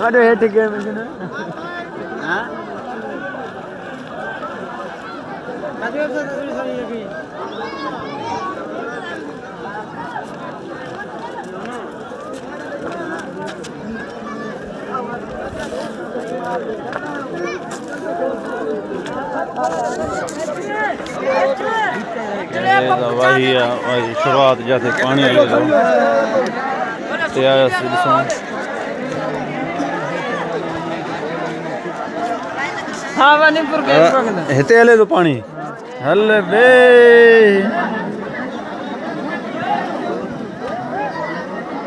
अरे हेठ गया मैं ना हां अजय से सही है कि वही शुरुआत जैसे पानी आया हाँ वानीपुर के हिते हले तो पानी हले बे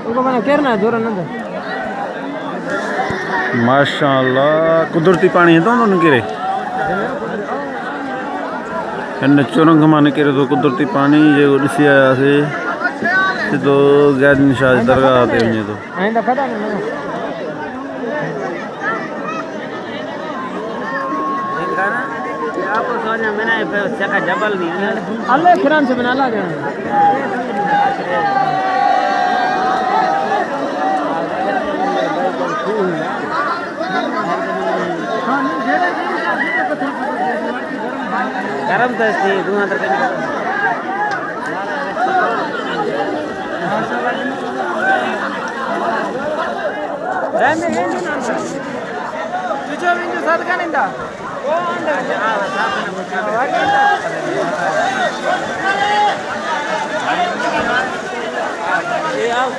उनको मैंने केरना जोर न माशाअल्लाह कुदरती पानी है तो निकरे इन चुरंग में निकरे तो कुदरती पानी जो ॾिसी आयासीं सिधो गैदन शाह दरगाह ते वञे थो आइंदा खड़ा न आपको सोचना मैंने का जबल नहीं है अल्लाह किरान से बना ला जाना गरम दस्ती धुआं तर रहने हैं ना तुझे भी जो साथ का नहीं था वो अंदर ये आप